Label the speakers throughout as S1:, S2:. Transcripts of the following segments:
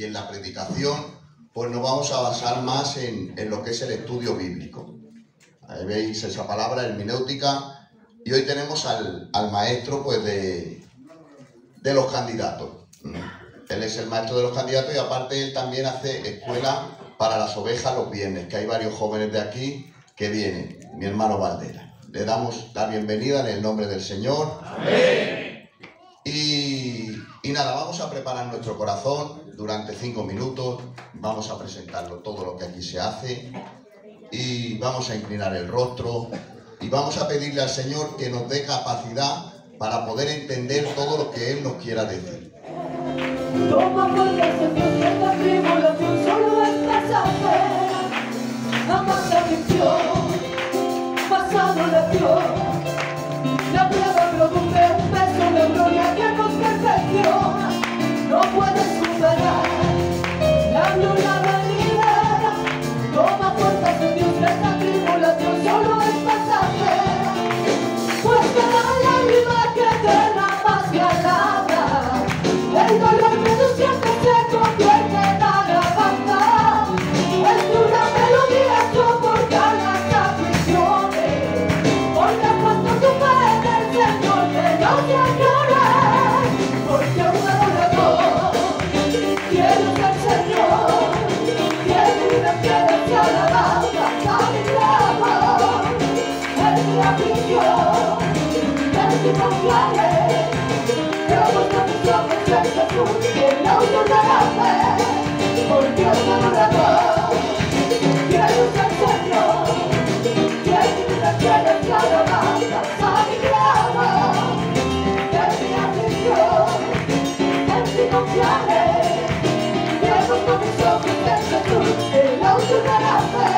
S1: en la predicación pues nos vamos a basar más en lo que es el estudio bíblico. Ahí veis esa palabra, hermenéutica, y hoy tenemos al maestro pues de los candidatos. Él es el maestro de los candidatos y aparte él también hace escuela para las ovejas los viernes, que hay varios jóvenes de aquí que vienen, mi hermano Valdera. Le damos la bienvenida en el nombre del Señor. Amén. Y nada, vamos a preparar nuestro corazón durante 5 minutos, vamos a presentarlo todo lo que aquí se hace y vamos a inclinar el rostro y vamos a pedirle al Señor que nos dé capacidad para poder entender todo lo que Él nos quiera decir.
S2: Toma fuerzas en Dios, que esta tribulación solo es pasajera. Jamás aflicción, pasado la Dios. La prueba produce un peso de gloria que nos perfecciona. No puedes superar la gloria venidera. Toma fuerzas en Dios, que esta tribulación solo es pasajera. Pues cada lágrima que derramas te alaba. El dolor menos siempre se convierte en alabanza. Es una melodía soportar las aflicciones. Porque has puesto tu fe en el Señor, que no te aclares. Porque un adorador quiero ser Señor. Quiero vida, quiero te alabanza, sabe mi amor. En mi aflicción, en mi confianza. Que no durará fe, porque es adorador. Quiero ser Señor, quiero que alabanza, sabe mi amor. En mi aflicción, en mi confiaré. Quiero con mis ojos en Jesús, que no durará fe.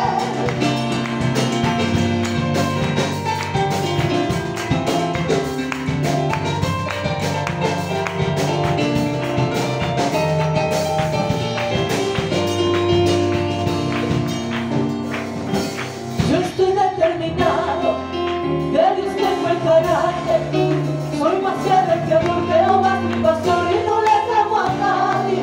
S2: Soy más fiel que amor, Jehová es mi pastor y no le temo a nadie.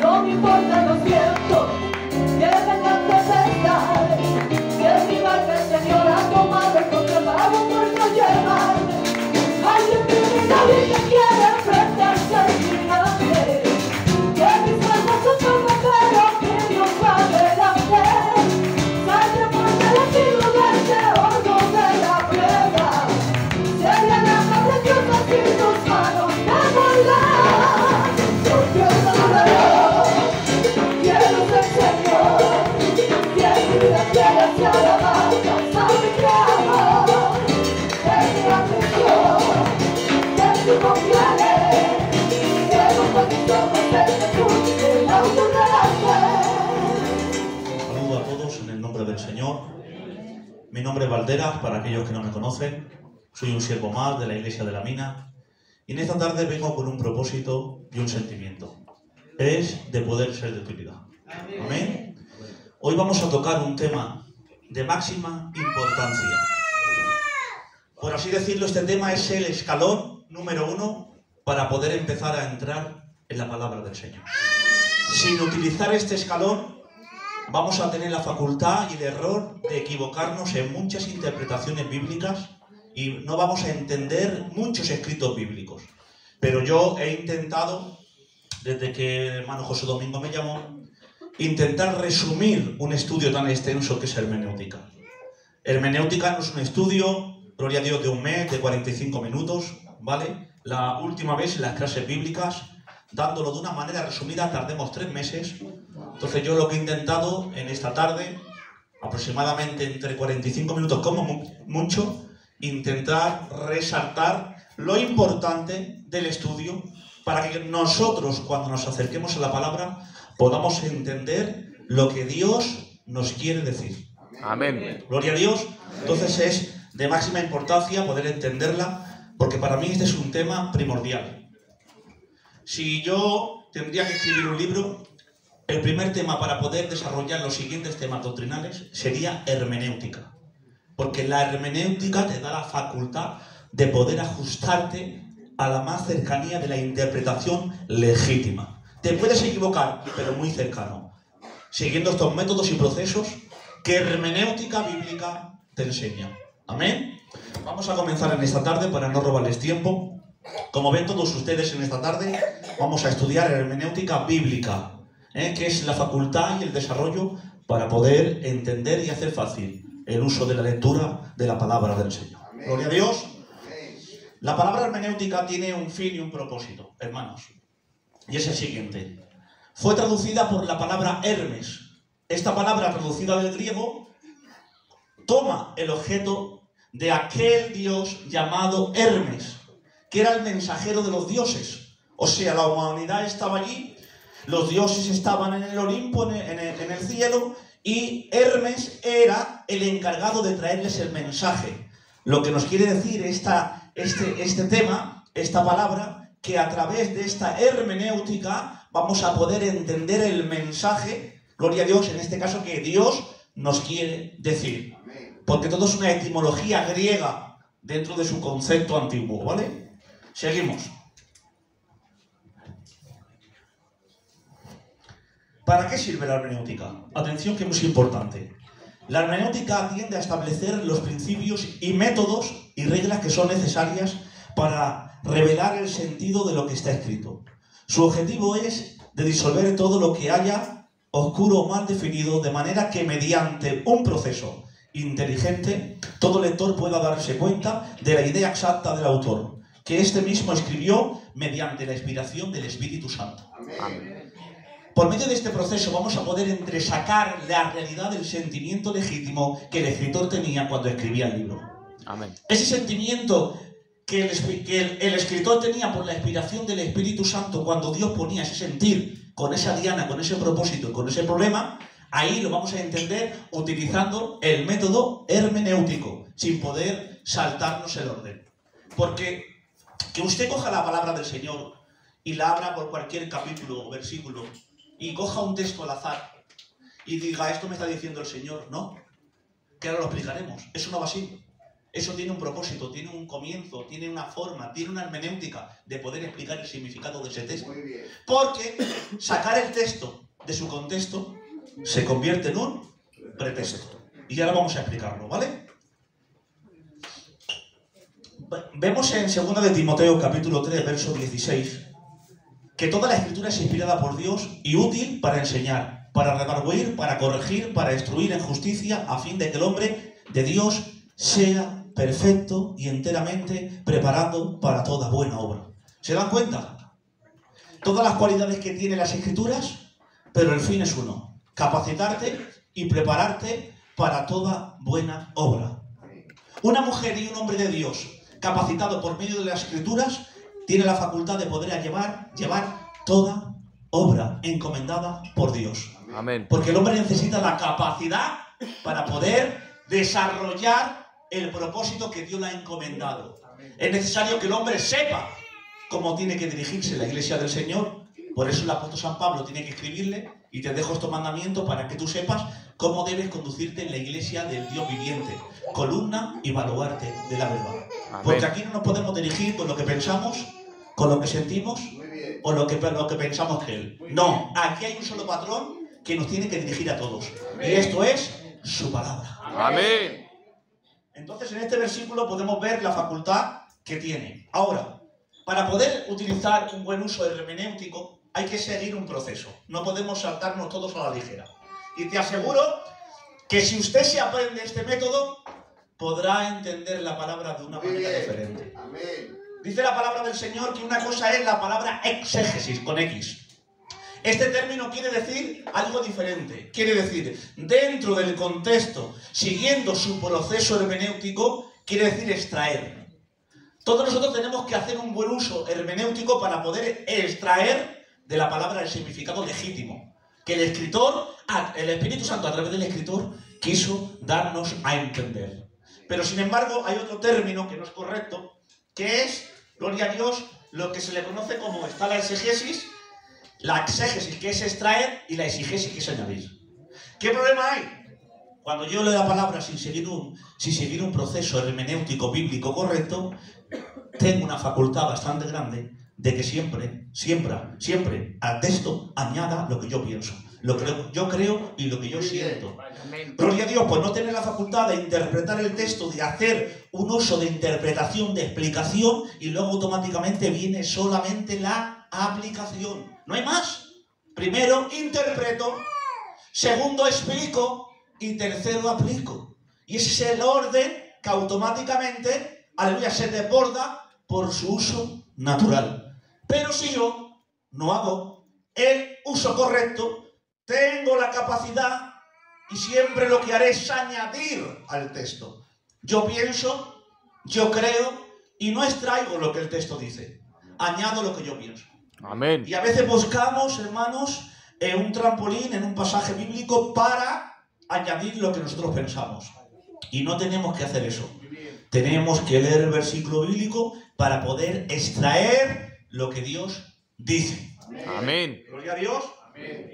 S2: No me importan los vientos que vengan tempestades, que mi barca el Señor ha tomado el control para un puerto llevarme. Hay un criminal que quiere enfrentarse al gigante, que mis manos son como pero que Dios va delante. Saldremos del estilo del teorgo de la prueba. Y tus manos me volarán, porque es adorador. Quiero ser Señor, quiero vida, quiero te alabanza, sabe mi amor. En mi aflicción, en ti confiaré. Quiero con mis ojos en Jesús, que no durará fe.
S3: Un saludo a todos en el nombre del Señor. Mi nombre es Valdera, para aquellos que no me conocen. Soy un siervo más de la Iglesia de la Mina. Y en esta tarde vengo con un propósito y un sentimiento. Es de poder ser de utilidad. Amén. Hoy vamos a tocar un tema de máxima importancia. Por así decirlo, este tema es el escalón número 1 para poder empezar a entrar en la palabra del Señor. Sin utilizar este escalón, vamos a tener la facultad y el error de equivocarnos en muchas interpretaciones bíblicas y no vamos a entender muchos escritos bíblicos. Pero yo he intentado, desde que el hermano José Domingo me llamó, intentar resumir un estudio tan extenso que es hermenéutica. Hermenéutica no es un estudio, gloria a Dios, de un mes, de 45 minutos, ¿vale? La última vez en las clases bíblicas, dándolo de una manera resumida, tardemos 3 meses. Entonces yo lo que he intentado en esta tarde, aproximadamente entre 45 minutos como mucho, intentar resaltar lo importante del estudio para que nosotros, cuando nos acerquemos a la palabra, podamos entender lo que Dios nos quiere decir.
S4: Amén.
S3: Gloria a Dios. Entonces es de máxima importancia poder entenderla, porque para mí este es un tema primordial. Si yo tendría que escribir un libro, el primer tema para poder desarrollar los siguientes temas doctrinales sería hermenéutica. Porque la hermenéutica te da la facultad de poder ajustarte a la más cercanía de la interpretación legítima. Te puedes equivocar, pero muy cercano, siguiendo estos métodos y procesos que hermenéutica bíblica te enseña. Amén. Vamos a comenzar en esta tarde para no robarles tiempo. Como ven todos ustedes en esta tarde, vamos a estudiar hermenéutica bíblica, que es la facultad y el desarrollo para poder entender y hacer fácil el uso de la lectura de la palabra del Señor. Amén. Gloria a Dios. La palabra hermenéutica tiene un fin y un propósito, hermanos, y es el siguiente. Fue traducida por la palabra Hermes. Esta palabra, traducida del griego, toma el objeto de aquel dios llamado Hermes, que era el mensajero de los dioses. O sea, la humanidad estaba allí, los dioses estaban en el Olimpo, en el cielo, y Hermes era el encargado de traerles el mensaje. Lo que nos quiere decir este tema, esta palabra, que a través de esta hermenéutica vamos a poder entender el mensaje, gloria a Dios, en este caso, que Dios nos quiere decir. Porque todo es una etimología griega dentro de su concepto antiguo, ¿vale? Seguimos. ¿Para qué sirve la hermenéutica? Atención, que es muy importante. La hermenéutica tiende a establecer los principios y métodos y reglas que son necesarias para revelar el sentido de lo que está escrito. Su objetivo es de disolver todo lo que haya oscuro o mal definido, de manera que mediante un proceso inteligente todo lector pueda darse cuenta de la idea exacta del autor, que este mismo escribió mediante la inspiración del Espíritu Santo. Amén. Por medio de este proceso vamos a poder entresacar la realidad del sentimiento legítimo que el escritor tenía cuando escribía el libro. Amén. Ese sentimiento que el escritor tenía por la inspiración del Espíritu Santo cuando Dios ponía ese sentir con esa diana, con ese propósito y con ese problema, ahí lo vamos a entender utilizando el método hermenéutico, sin poder saltarnos el orden. Porque que usted coja la palabra del Señor y la abra por cualquier capítulo o versículo y coja un texto al azar y diga, esto me está diciendo el Señor, no, que ahora lo explicaremos. Eso no va así. Eso tiene un propósito, tiene un comienzo, tiene una forma, tiene una hermenéutica de poder explicar el significado de ese texto. Porque sacar el texto de su contexto se convierte en un pretexto. Y ahora vamos a explicarlo, ¿vale? Vemos en 2 de Timoteo capítulo 3, verso 16, que toda la escritura es inspirada por Dios y útil para enseñar, para redarguir, para corregir, para instruir en justicia, a fin de que el hombre de Dios sea perfecto y enteramente preparado para toda buena obra. ¿Se dan cuenta? Todas las cualidades que tienen las escrituras, pero el fin es uno: capacitarte y prepararte para toda buena obra. Una mujer y un hombre de Dios capacitado por medio de las escrituras tiene la facultad de poder llevar toda obra encomendada por Dios. Amén. Porque el hombre necesita la capacidad para poder desarrollar el propósito que Dios le ha encomendado. Es necesario que el hombre sepa cómo tiene que dirigirse la iglesia del Señor. Por eso el apóstol San Pablo tiene que escribirle: y te dejo estos mandamientos para que tú sepas cómo debes conducirte en la iglesia del Dios viviente, columna y baluarte de la verdad. Amén. Porque aquí no nos podemos dirigir con lo que pensamos, con lo que sentimos o lo que pensamos que Él. No, aquí hay un solo patrón que nos tiene que dirigir a todos. Amén. Y esto es su palabra. Amén. Entonces en este versículo podemos ver la facultad que tiene. Ahora, para poder utilizar un buen uso hermenéutico hay que seguir un proceso. No podemos saltarnos todos a la ligera. Y te aseguro que si usted se aprende este método, podrá entender la palabra de una manera diferente. Amén. Dice la palabra del Señor que una cosa es la palabra exégesis, con X. Este término quiere decir algo diferente. Quiere decir, dentro del contexto, siguiendo su proceso hermenéutico, quiere decir extraer. Todos nosotros tenemos que hacer un buen uso hermenéutico para poder extraer de la palabra el significado legítimo que el escritor, el Espíritu Santo a través del escritor, quiso darnos a entender. Pero sin embargo hay otro término que no es correcto, que es, gloria a Dios, lo que se le conoce como está la exégesis, que es extraer, y la exégesis, que es añadir. ¿Qué problema hay? Cuando yo leo la palabra sin seguir un proceso hermenéutico bíblico correcto, tengo una facultad bastante grande de que siempre al texto añada lo que yo pienso, lo que yo creo y lo que yo siento. Gloria a Dios, pues no tener la facultad de interpretar el texto, de hacer un uso de interpretación, de explicación, y luego automáticamente viene solamente la aplicación. No hay más. Primero interpreto, segundo explico y tercero aplico. Y ese es el orden que automáticamente, aleluya, se desborda por su uso natural. Pero si yo no hago el uso correcto, tengo la capacidad y siempre lo que haré es añadir al texto. Yo pienso, yo creo y no extraigo lo que el texto dice. Añado lo que yo pienso.
S4: Amén.
S3: Y a veces buscamos, hermanos, un trampolín en un pasaje bíblico para añadir lo que nosotros pensamos. Y no tenemos que hacer eso. Tenemos que leer el versículo bíblico para poder extraer lo que Dios dice.
S4: Amén.
S3: Gloria a Dios.
S4: Amén.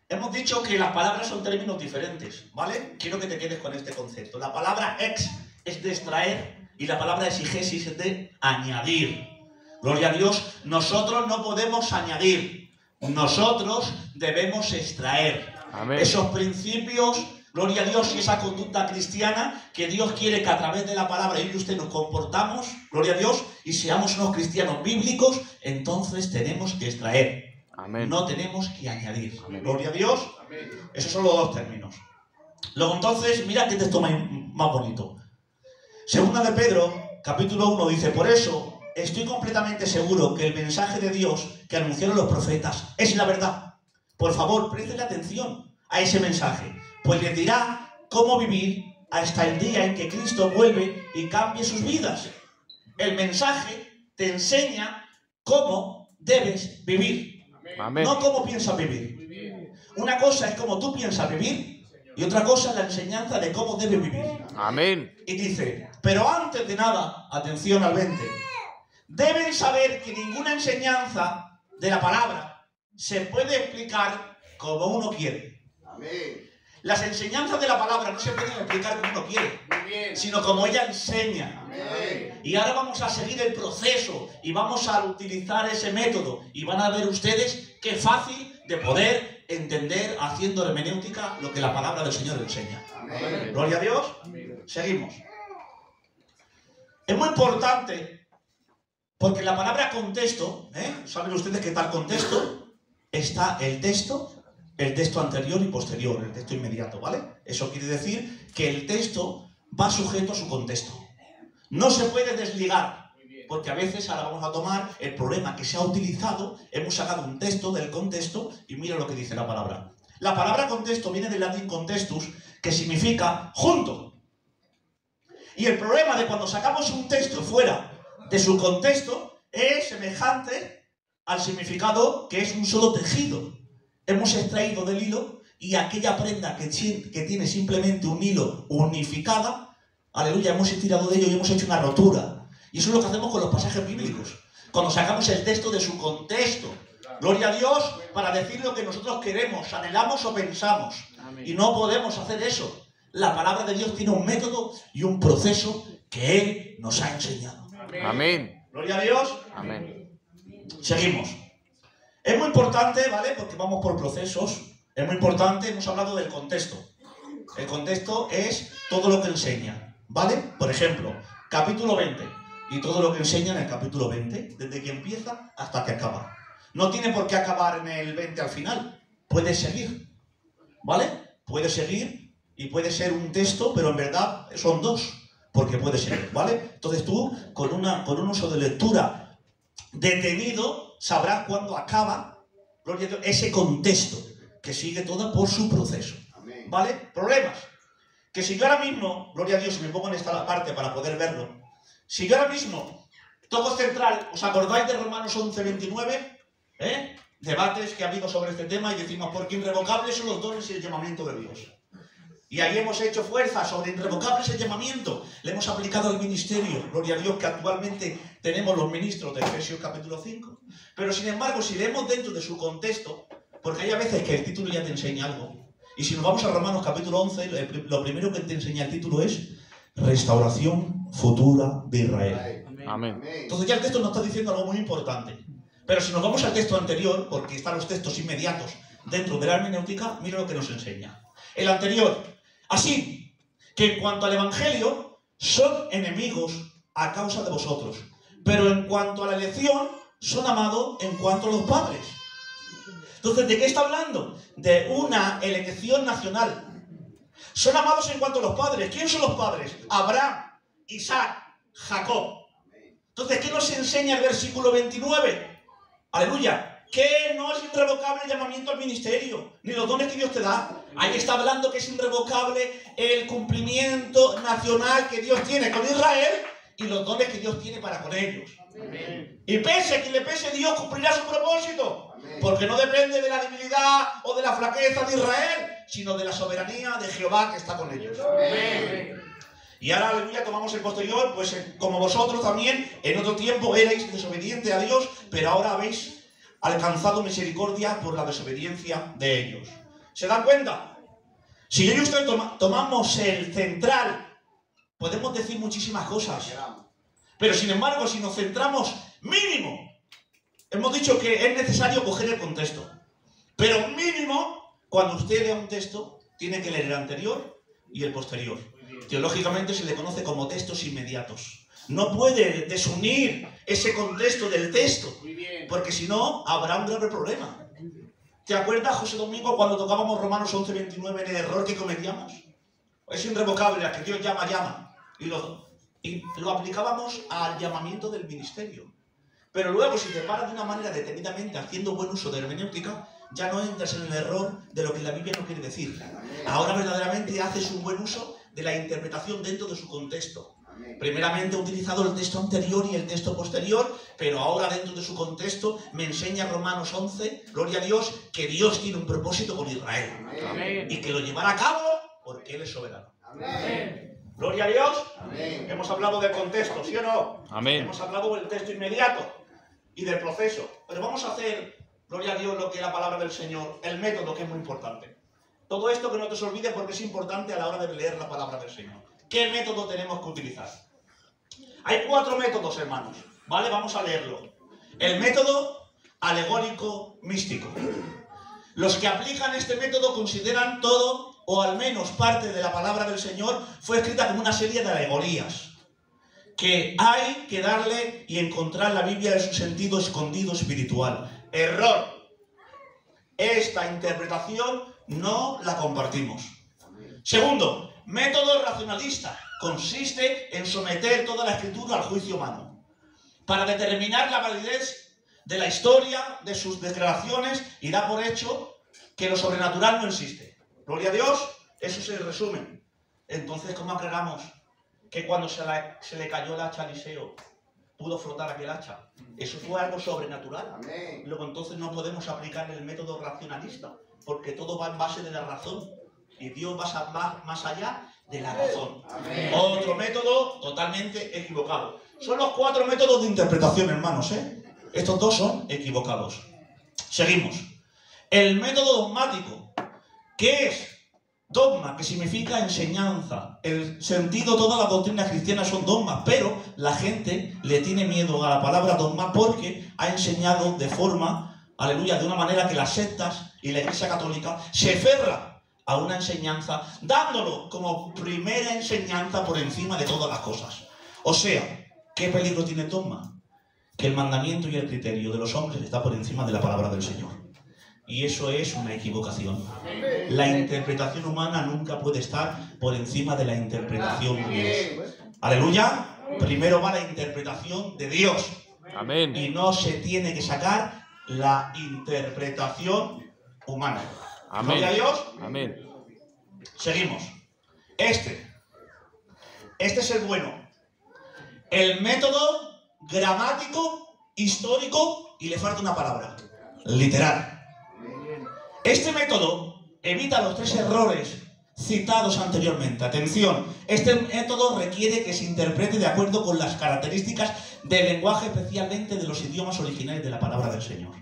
S3: Hemos dicho que las palabras son términos diferentes, ¿vale? Quiero que te quedes con este concepto. La palabra ex es de extraer y la palabra exegesis es de añadir. Gloria a Dios, nosotros no podemos añadir, nosotros debemos extraer.
S4: Amén.
S3: Esos principios, gloria a Dios, y esa conducta cristiana que Dios quiere que a través de la palabra yo y usted nos comportamos, gloria a Dios, y seamos unos cristianos bíblicos, entonces tenemos que extraer.
S4: Amén.
S3: No tenemos que añadir.
S4: Amén.
S3: Gloria a Dios.
S4: Amén.
S3: Esos son los dos términos. Luego entonces, mira qué texto más bonito. Segunda de Pedro, capítulo 1, dice: por eso estoy completamente seguro que el mensaje de Dios que anunciaron los profetas es la verdad. Por favor, presten atención a ese mensaje, pues les dirá cómo vivir hasta el día en que Cristo vuelve y cambie sus vidas. El mensaje te enseña cómo debes vivir.
S4: Amén.
S3: No cómo piensas vivir. Una cosa es cómo tú piensas vivir y otra cosa es la enseñanza de cómo debes vivir.
S4: Amén.
S3: Y dice, pero antes de nada, atención al 20, deben saber que ninguna enseñanza de la palabra se puede explicar como uno quiere.
S1: Amén.
S3: Las enseñanzas de la palabra no se pueden explicar como uno quiere, sino como ella enseña.
S1: Amén.
S3: Y ahora vamos a seguir el proceso y vamos a utilizar ese método y van a ver ustedes qué fácil de poder entender haciendo hermenéutica lo que la palabra del Señor enseña.
S1: Amén.
S3: Gloria a Dios. Seguimos. Es muy importante porque la palabra contexto, ¿saben ustedes qué tal contexto? Está el texto anterior y posterior, el texto inmediato, ¿vale? Eso quiere decir que el texto va sujeto a su contexto. No se puede desligar, porque a veces ahora vamos a tomar el problema que se ha utilizado, hemos sacado un texto del contexto y mira lo que dice la palabra. La palabra contexto viene del latín contextus, que significa junto. Y el problema de cuando sacamos un texto fuera de su contexto es semejante al significado que es un solo tejido. Hemos extraído del hilo y aquella prenda que tiene simplemente un hilo unificada, aleluya, hemos estirado de ello y hemos hecho una rotura. Y eso es lo que hacemos con los pasajes bíblicos. Cuando sacamos el texto de su contexto. Gloria a Dios para decir lo que nosotros queremos, anhelamos o pensamos. Y no podemos hacer eso. La palabra de Dios tiene un método y un proceso que Él nos ha enseñado.
S4: Amén.
S3: Gloria a Dios.
S4: Amén.
S3: Seguimos. Es muy importante, ¿vale? Porque vamos por procesos. Es muy importante, hemos hablado del contexto. El contexto es todo lo que enseña, ¿vale? Por ejemplo, capítulo 20. Y todo lo que enseña en el capítulo 20, desde que empieza hasta que acaba. No tiene por qué acabar en el 20 al final. Puede seguir, ¿vale? Puede seguir y puede ser un texto, pero en verdad son dos. Porque puede seguir, ¿vale? Entonces tú, con un uso de lectura detenido, sabrás cuándo acaba, gloria a Dios, ese contexto que sigue todo por su proceso. ¿Vale? Problemas. Que si yo ahora mismo, gloria a Dios, si me pongo en esta parte para poder verlo, si yo ahora mismo toco central, ¿os acordáis de Romanos 11:29? Debates que ha habido sobre este tema y decimos, porque irrevocables son los dones y el llamamiento de Dios. Y ahí hemos hecho fuerza sobre irrevocables el llamamiento. Le hemos aplicado al ministerio, gloria a Dios, que actualmente tenemos los ministros de Efesios capítulo 5. Pero sin embargo, si leemos dentro de su contexto, porque hay a veces que el título ya te enseña algo. Y si nos vamos a Romanos capítulo 11, lo primero que te enseña el título es restauración futura de Israel.
S4: Amén.
S3: Entonces ya el texto nos está diciendo algo muy importante. Pero si nos vamos al texto anterior, porque están los textos inmediatos dentro de la hermenéutica, mira lo que nos enseña. El anterior. Así que en cuanto al Evangelio, son enemigos a causa de vosotros. Pero en cuanto a la elección, son amados en cuanto a los padres. Entonces, ¿de qué está hablando? De una elección nacional. Son amados en cuanto a los padres. ¿Quién son los padres? Abraham, Isaac, Jacob. Entonces, ¿qué nos enseña el versículo 29? Aleluya. Que no es irrevocable el llamamiento al ministerio, ni los dones que Dios te da. Ahí está hablando que es irrevocable el cumplimiento nacional que Dios tiene con Israel y los dones que Dios tiene para con ellos. Amén. Y pese a quien le pese, Dios cumplirá su propósito. Amén. Porque no depende de la debilidad o de la flaqueza de Israel, sino de la soberanía de Jehová que está con ellos. Amén. Y ahora, aleluya, tomamos el posterior, pues como vosotros también en otro tiempo erais desobedientes a Dios, pero ahora habéis alcanzado misericordia por la desobediencia de ellos. ¿Se dan cuenta? Si yo y usted tomamos el central, podemos decir muchísimas cosas. Pero sin embargo, si nos centramos mínimo, hemos dicho que es necesario coger el contexto. Pero mínimo, cuando usted lea un texto, tiene que leer el anterior y el posterior. Teológicamente se le conoce como textos inmediatos. No puede desunir ese contexto del texto, porque si no, habrá un grave problema. ¿Te acuerdas, José Domingo, cuando tocábamos Romanos 11:29 en el error que cometíamos? Es irrevocable, a que Dios llama, llama. Y lo aplicábamos al llamamiento del ministerio. Pero luego, si te paras de una manera detenidamente haciendo buen uso de hermenéutica, ya no entras en el error de lo que la Biblia no quiere decir. Ahora verdaderamente haces un buen uso de la interpretación dentro de su contexto. Primeramente he utilizado el texto anterior y el texto posterior, pero ahora dentro de su contexto me enseña Romanos 11, gloria a Dios, que Dios tiene un propósito con Israel. Amén. Y que lo llevará a cabo porque Él es soberano. Amén. Gloria a Dios. Amén. Hemos hablado del contexto, ¿sí o no? Amén. Hemos hablado del texto inmediato y del proceso. Pero vamos a hacer, gloria a Dios, lo que es la palabra del Señor, el método, que es muy importante. Todo esto que no te se olvide porque es importante a la hora de leer la palabra del Señor. ¿Qué método tenemos que utilizar? Hay 4 métodos, hermanos. ¿Vale? Vamos a leerlo. El método alegórico místico. Los que aplican este método consideran todo, o al menos parte de la palabra del Señor, fue escrita como una serie de alegorías. Que hay que darle y encontrar la Biblia en su sentido escondido espiritual. Error. Esta interpretación no la compartimos. Segundo, método racionalista. Consiste en someter toda la escritura al juicio humano para determinar la validez de la historia, de sus declaraciones, y da por hecho que lo sobrenatural no existe. Gloria a Dios, eso es el resumen. Entonces, ¿cómo aclaramos que cuando se le cayó el hacha a Eliseo pudo flotar aquel hacha? Eso fue algo sobrenatural. Amén. Luego entonces no podemos aplicar el método racionalista, porque todo va en base de la razón. Y Dios va más allá de la razón. Amén. Otro método totalmente equivocado. Son los 4 métodos de interpretación, hermanos, ¿eh? Estos 2 son equivocados. Seguimos. El método dogmático. ¿Qué es? Dogma, que significa enseñanza. El sentido, todas las doctrinas cristianas son dogmas, pero la gente le tiene miedo a la palabra dogma porque ha enseñado de forma, aleluya, de una manera que las sectas y la Iglesia Católica se aferra a una enseñanza, dándolo como primera enseñanza por encima de todas las cosas. O sea, ¿qué peligro tiene el dogma? Que el mandamiento y el criterio de los hombres está por encima de la palabra del Señor. Y eso es una equivocación. La interpretación humana nunca puede estar por encima de la interpretación de Dios. Aleluya. Primero va la interpretación de Dios. Amén. Y no se tiene que sacar la interpretación humana. Amén. Gloria a Dios. Amén. Seguimos. Este es el bueno. El método gramático, histórico, y le falta una palabra. Literal. Este método evita los 3 errores citados anteriormente. Atención, este método requiere que se interprete de acuerdo con las características del lenguaje, especialmente de los idiomas originales de la palabra del Señor.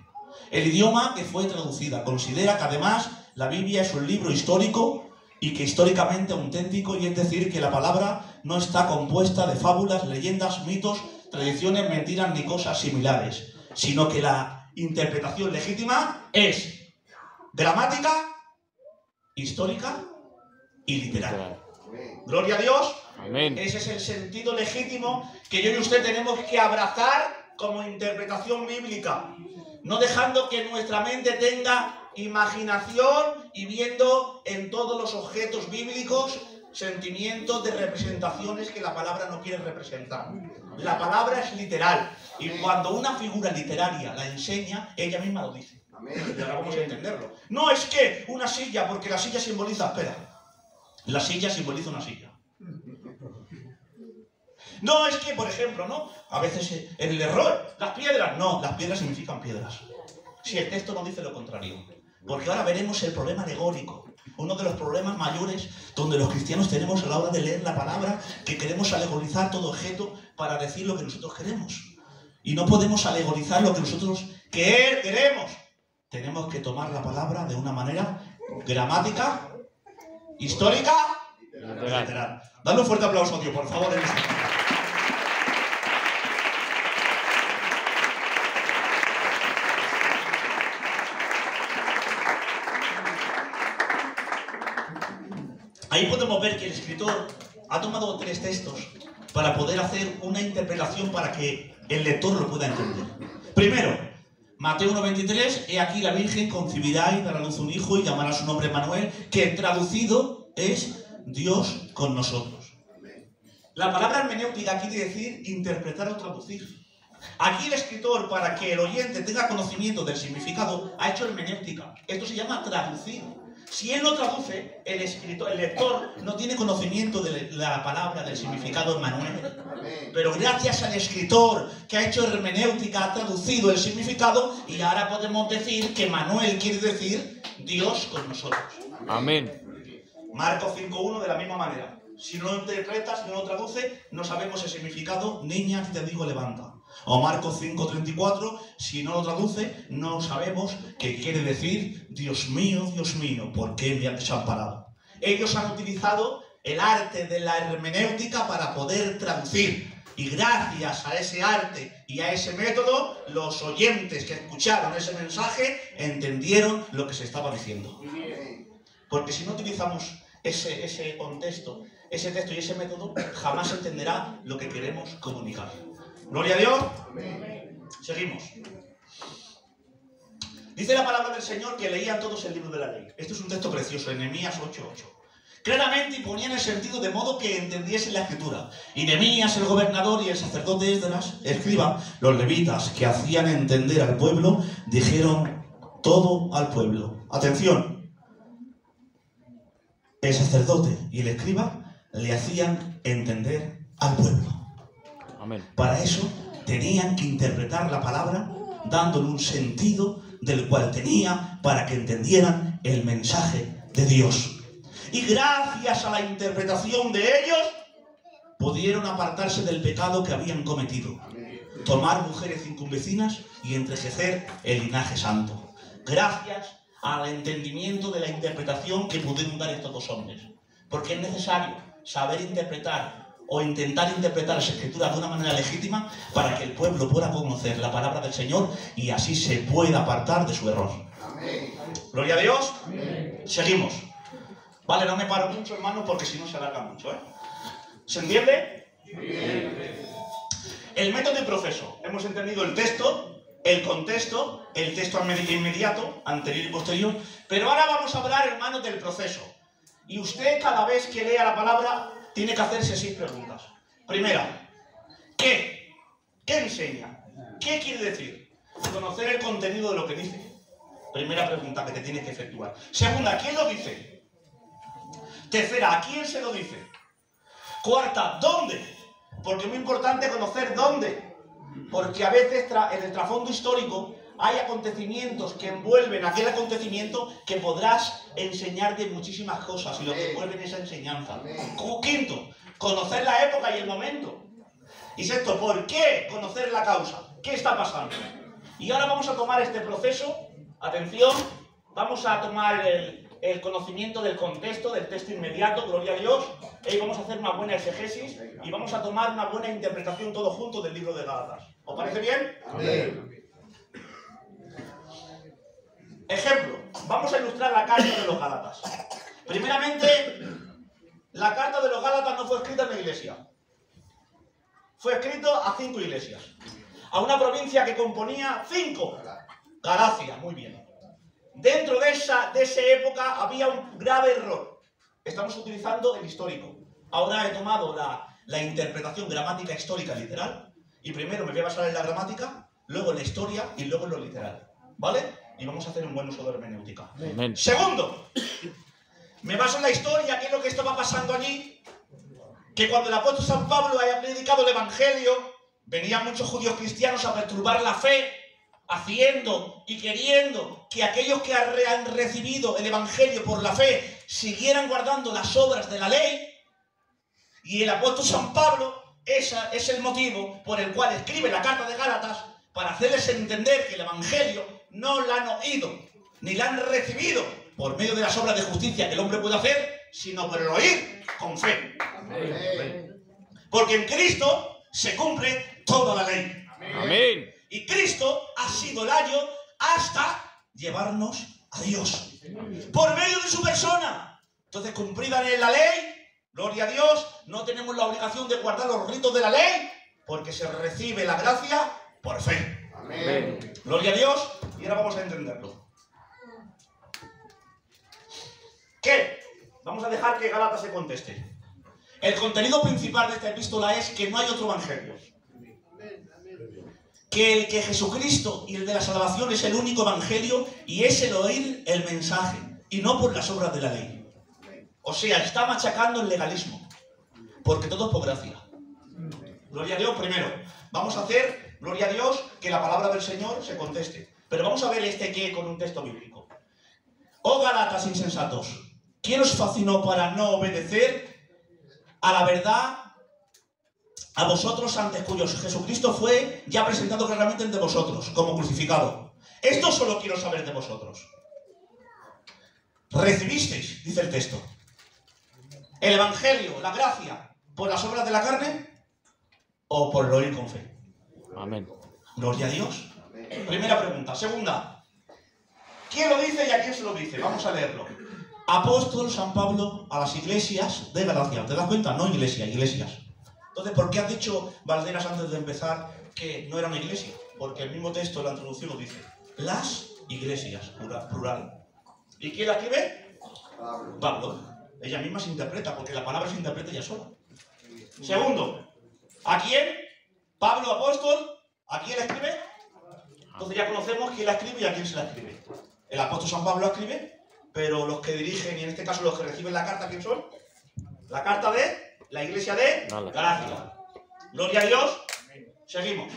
S3: El idioma que fue traducida considera que además la Biblia es un libro histórico y que históricamente auténtico, y es decir, que la palabra no está compuesta de fábulas, leyendas, mitos, tradiciones, mentiras ni cosas similares, sino que la interpretación legítima es gramática, histórica y literal. Gloria a Dios.
S4: Amén.
S3: Ese es el sentido legítimo que yo y usted tenemos que abrazar como interpretación bíblica, no dejando que nuestra mente tenga imaginación y viendo en todos los objetos bíblicos sentimientos de representaciones que la palabra no quiere representar. La palabra es literal, y cuando una figura literaria la enseña, ella misma lo dice. Y ahora vamos a entenderlo. No es que una silla, porque la silla simboliza, espera, la silla simboliza una silla. No es que, por ejemplo, ¿no? A veces el error, las piedras, no, las piedras significan piedras. Si el texto no dice lo contrario. Porque ahora veremos el problema alegórico. Uno de los problemas mayores donde los cristianos tenemos a la hora de leer la palabra, que queremos alegorizar todo objeto para decir lo que nosotros queremos. Y no podemos alegorizar lo que nosotros queremos. Tenemos que tomar la palabra de una manera gramática, histórica y literal. Dale un fuerte aplauso a Dios, por favor, en esta palabra. Ahí podemos ver que el escritor ha tomado 3 textos para poder hacer una interpretación para que el lector lo pueda entender. Primero, Mateo 1:23, he aquí la Virgen concebirá y dará a luz un hijo y llamará su nombre Manuel, que traducido es Dios con nosotros. La palabra hermenéutica quiere decir interpretar o traducir. Aquí el escritor, para que el oyente tenga conocimiento del significado, ha hecho hermenéutica. Esto se llama traducir. Si él no traduce, el lector no tiene conocimiento de la palabra, del significado Manuel. Pero gracias al escritor que ha hecho hermenéutica, ha traducido el significado, y ahora podemos decir que Manuel quiere decir Dios con nosotros.
S4: Amén.
S3: Marcos 5:1 de la misma manera. Si no lo interpretas, si no lo traduce, no sabemos el significado. Niña, te digo, levanta. O Marcos 5:34, si no lo traduce, no sabemos qué quiere decir Dios mío, ¿por qué me han desamparado? Ellos han utilizado el arte de la hermenéutica para poder traducir. Y gracias a ese arte y a ese método, los oyentes que escucharon ese mensaje entendieron lo que se estaba diciendo. Porque si no utilizamos ese contexto, ese texto y ese método, jamás se entenderá lo que queremos comunicar. Gloria a Dios. Seguimos. Dice la palabra del Señor que leían todos el libro de la ley. Esto es un texto precioso, Nehemías 8:8. Claramente ponían el sentido de modo que entendiesen la escritura. Y Nehemías, el gobernador, y el sacerdote Esdras, escriba, los levitas que hacían entender al pueblo, dijeron todo al pueblo. Atención. El sacerdote y el escriba le hacían entender al pueblo.
S4: Amén.
S3: Para eso tenían que interpretar la palabra dándole un sentido del cual tenía para que entendieran el mensaje de Dios. Y gracias a la interpretación de ellos pudieron apartarse del pecado que habían cometido. Tomar mujeres circunvecinas y enriquecer el linaje santo. Gracias al entendimiento de la interpretación que pudieron dar estos 2 hombres. Porque es necesario saber interpretar o intentar interpretar las escrituras de una manera legítima para que el pueblo pueda conocer la palabra del Señor y así se pueda apartar de su error. Amén. Gloria a Dios. Amén. Seguimos. Vale, no me paro mucho, hermano, porque si no se alarga mucho, ¿eh? ¿Se entiende? Sí. El método y proceso. Hemos entendido el texto, el contexto, el texto inmediato, anterior y posterior, pero ahora vamos a hablar, hermanos, del proceso. Y usted, cada vez que lea la palabra, tiene que hacerse 6 preguntas. Primera, ¿qué? ¿Qué enseña? ¿Qué quiere decir? Conocer el contenido de lo que dice. Primera pregunta que te tienes que efectuar. Segunda, ¿quién lo dice? Tercera, ¿a quién se lo dice? Cuarta, ¿dónde? Porque es muy importante conocer dónde. Porque a veces en el trasfondo histórico hay acontecimientos que envuelven aquel acontecimiento que podrás enseñar de muchísimas cosas y lo que envuelven esa enseñanza. Quinto, conocer la época y el momento. Y sexto, ¿por qué conocer la causa? ¿Qué está pasando? Y ahora vamos a tomar este proceso. Atención, vamos a tomar el conocimiento del contexto, del texto inmediato, gloria a Dios, y vamos a hacer una buena exegesis y vamos a tomar una buena interpretación todos juntos del libro de Gálatas. ¿Os parece bien?
S1: Amén.
S3: Ejemplo, vamos a ilustrar la carta de los Gálatas. Primeramente, la carta de los Gálatas no fue escrita en la iglesia. Fue escrito a 5 iglesias. A una provincia que componía 5. Galacia, muy bien. Dentro de esa época había un grave error. Estamos utilizando el histórico. Ahora he tomado la interpretación gramática histórica literal. Y primero me voy a basar en la gramática, luego en la historia y luego en lo literal. ¿Vale? Y vamos a hacer un buen uso de la hermenéutica.
S4: Amén.
S3: Segundo, me baso en la historia, qué es lo que estaba pasando allí. Que cuando el apóstol San Pablo haya predicado el Evangelio, venían muchos judíos cristianos a perturbar la fe, haciendo y queriendo que aquellos que han recibido el Evangelio por la fe siguieran guardando las obras de la ley. Y el apóstol San Pablo, ese es el motivo por el cual escribe la carta de Gálatas, para hacerles entender que el Evangelio no la han oído, ni la han recibido por medio de las obras de justicia que el hombre puede hacer, sino por el oír con fe.
S1: Amén.
S3: Porque en Cristo se cumple toda la ley.
S4: Amén.
S3: Y Cristo ha sido el ayo hasta llevarnos a Dios. Por medio de su persona. Entonces, cumplida la ley, gloria a Dios, no tenemos la obligación de guardar los ritos de la ley, porque se recibe la gracia por fe.
S1: Amén.
S3: Gloria a Dios. Y ahora vamos a entenderlo. ¿Qué? Vamos a dejar que Gálatas se conteste. El contenido principal de esta epístola es que no hay otro evangelio. Que Jesucristo y el de la salvación es el único evangelio y es el oír el mensaje y no por las obras de la ley. O sea, está machacando el legalismo. Porque todo es por gracia. Gloria a Dios primero. Vamos a hacer, gloria a Dios, que la palabra del Señor se conteste. Pero vamos a ver este qué con un texto bíblico. Oh Gálatas insensatos, ¿quién os fascinó para no obedecer a la verdad a vosotros antes cuyos Jesucristo fue ya presentado claramente entre vosotros como crucificado? Esto solo quiero saber de vosotros. ¿Recibisteis, dice el texto, el Evangelio, la gracia, por las obras de la carne o por lo oír con fe?
S4: Amén.
S3: Gloria a Dios. Primera pregunta. Segunda, ¿quién lo dice y a quién se lo dice? Vamos a leerlo. Apóstol San Pablo a las iglesias de Galacia. ¿Te das cuenta? No iglesia, iglesias. Entonces, ¿por qué has dicho, Valderas, antes de empezar, que no era una iglesia? Porque el mismo texto de la introducción lo dice. Las iglesias, plural. ¿Y quién la escribe? Pablo. Ella misma se interpreta, porque la palabra se interpreta ella sola. Segundo, ¿a quién? Pablo, apóstol. ¿A quién la escribe? Entonces ya conocemos quién la escribe y a quién se la escribe. El apóstol San Pablo la escribe, pero los que dirigen, y en este caso los que reciben la carta, ¿quién son? La carta de la iglesia de Galacia. Gloria a Dios. Seguimos.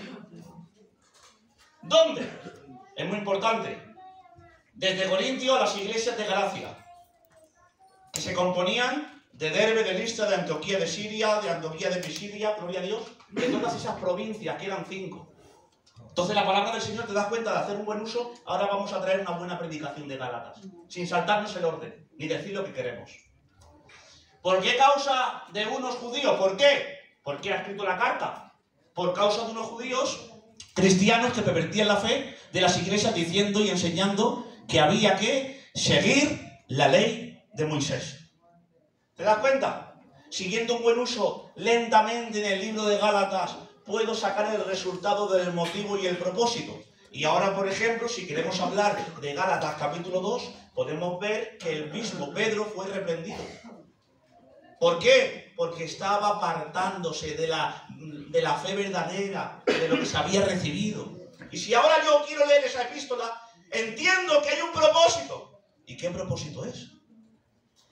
S3: ¿Dónde? Es muy importante. Desde Corintio a las iglesias de Galacia, que se componían de Derbe, de Listra, de Antioquía de Siria, de Antioquía de Pisidia, gloria a Dios, de todas esas provincias, que eran 5. Entonces la palabra del Señor, te das cuenta de hacer un buen uso. Ahora vamos a traer una buena predicación de Gálatas, sin saltarnos el orden, ni decir lo que queremos. ¿Por qué causa de unos judíos? ¿Por qué? ¿Por qué ha escrito la carta? Por causa de unos judíos cristianos que pervertían la fe de las iglesias, diciendo y enseñando que había que seguir la ley de Moisés. ¿Te das cuenta? Siguiendo un buen uso lentamente en el libro de Gálatas, puedo sacar el resultado del motivo y el propósito. Y ahora, por ejemplo, si queremos hablar de Gálatas capítulo 2, podemos ver que el mismo Pedro fue reprendido. ¿Por qué? Porque estaba apartándose de la fe verdadera, de lo que se había recibido. Y si ahora yo quiero leer esa epístola, entiendo que hay un propósito. ¿Y qué propósito es?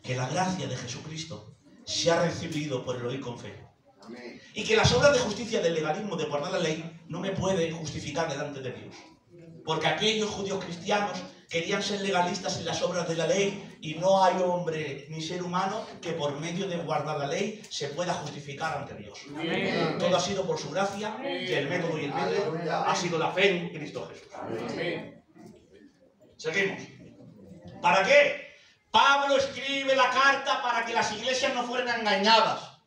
S3: Que la gracia de Jesucristo se ha recibido por el oír con fe.
S1: Amén.
S3: Y que las obras de justicia del legalismo de guardar la ley no me pueden justificar delante de Dios. Porque aquellos judíos cristianos querían ser legalistas en las obras de la ley y no hay hombre ni ser humano que por medio de guardar la ley se pueda justificar ante Dios.
S1: Amén.
S3: Todo ha sido por su gracia y el método y el medio ha sido la fe en Cristo Jesús.
S1: Amén.
S3: Seguimos. ¿Para qué? Pablo escribe la carta para que las iglesias no fueran engañadas.